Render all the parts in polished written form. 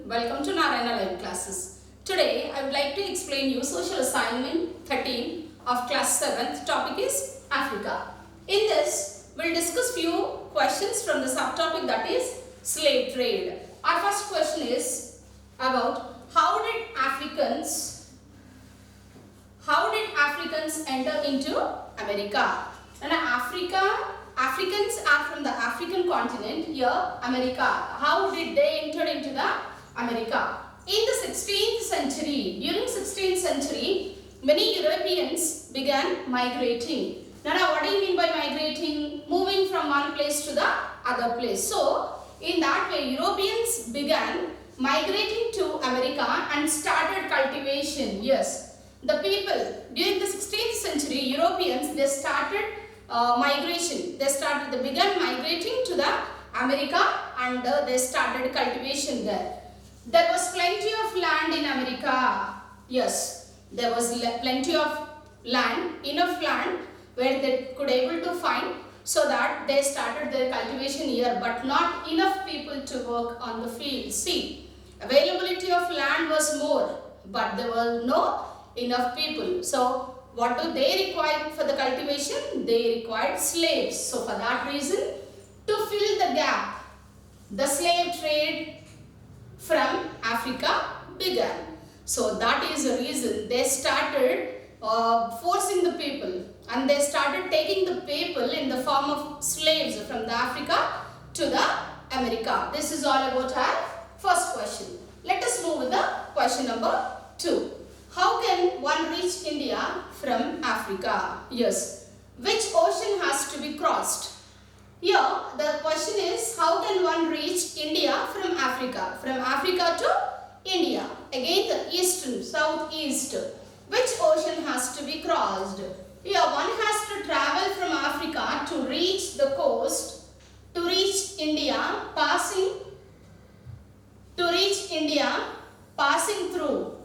Welcome to Narayana Live Classes. Today I would like to explain you social assignment 13 of class 7th. Topic is Africa. In this, we'll discuss few questions from the subtopic that is slave trade. Our first question is about how did Africans enter into America? And Africans are from the African continent, here America. How did they enter into the America? In the 16th century, during 16th century, many Europeans began migrating. Now what do you mean by migrating? Moving from one place to the other place. So in that way, Europeans began migrating to America and started cultivation. Yes, the people during the 16th century, Europeans, they started migration. They began migrating to the America and they started cultivation there. There was plenty of land in America. Yes, there was plenty of land, enough land where they could able to find, so that they started their cultivation here, but not enough people to work on the field. See, availability of land was more, but there were no enough people. So what do they require for the cultivation? They required slaves. So for that reason, to fill the gap, the slave trade from Africa began. So that is the reason they started forcing the people, and they started taking the people in the form of slaves from the Africa to the America. This is all about our first question. Let us move with the question number 2. How can one reach India from Africa? Yes. Which ocean has to be crossed? Here the question is, how can one reach India from Africa? From Africa to India. Again the eastern, southeast. Which ocean has to be crossed? Here one has to travel from Africa to reach the coast, to reach India, passing through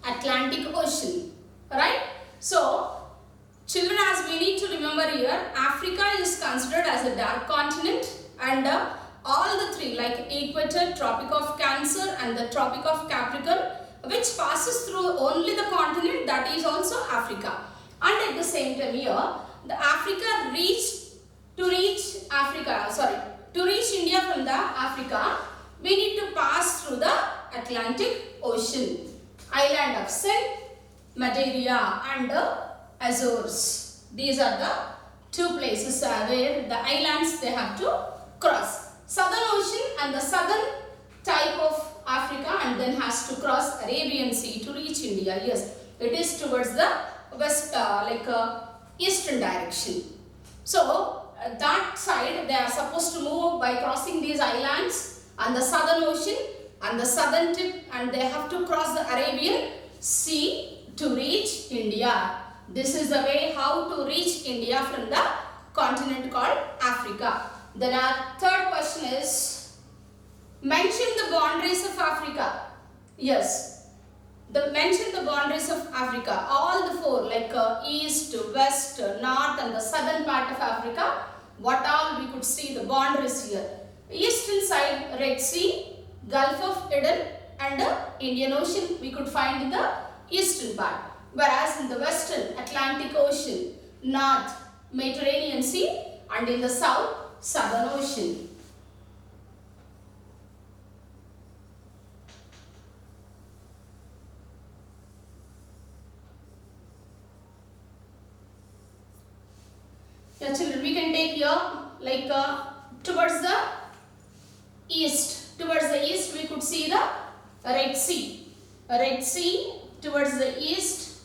Atlantic Ocean. Right? So children, as we need to remember here, Africa is considered as a dark continent, and all the three, like equator, Tropic of Cancer and the Tropic of Capricorn, which passes through only the continent, that is also Africa. And at the same time here, to reach India from the Africa, we need to pass through the Atlantic Ocean. Island of Saint Madeira and Azores. These are the two places where the islands they have to cross. Southern Ocean and the southern type of Africa, and then has to cross Arabian Sea to reach India. Yes, it is towards the west, eastern direction. So that side they are supposed to move by crossing these islands and the Southern Ocean and the southern tip, and they have to cross the Arabian Sea to reach India. This is the way how to reach India from the continent called Africa. Then our third question is, mention the boundaries of Africa. Yes, mention the boundaries of Africa. All the four, like east, west, north and the southern part of Africa. What all we could see the boundaries here. Eastern side, Red Sea, Gulf of Eden and Indian Ocean we could find in the eastern part. Whereas in the western, Atlantic Ocean, north, Mediterranean Sea, and in the south, Southern Ocean. Yeah, children, we can take here like towards the east. Towards the east, we could see the Red Sea. Red Sea towards the east,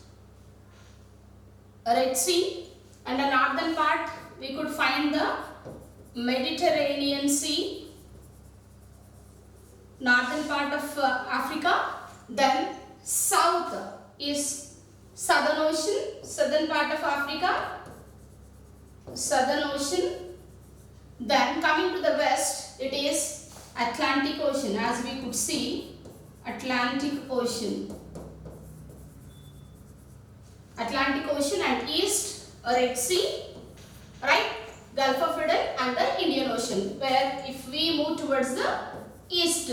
Red Sea, and the northern part we could find the Mediterranean Sea, northern part of Africa. Then south is Southern Ocean, southern part of Africa, Southern Ocean. Then coming to the west, it is Atlantic Ocean, as we could see, Atlantic Ocean. Atlantic Ocean, and east Red Sea, right? Gulf of Eden and the Indian Ocean, where if we move towards the east,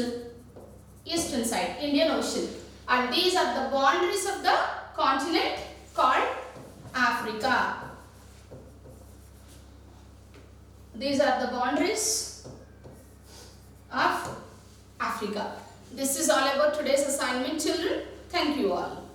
eastern side, Indian Ocean. And these are the boundaries of the continent called Africa. These are the boundaries of Africa. This is all about today's assignment, children. Thank you all.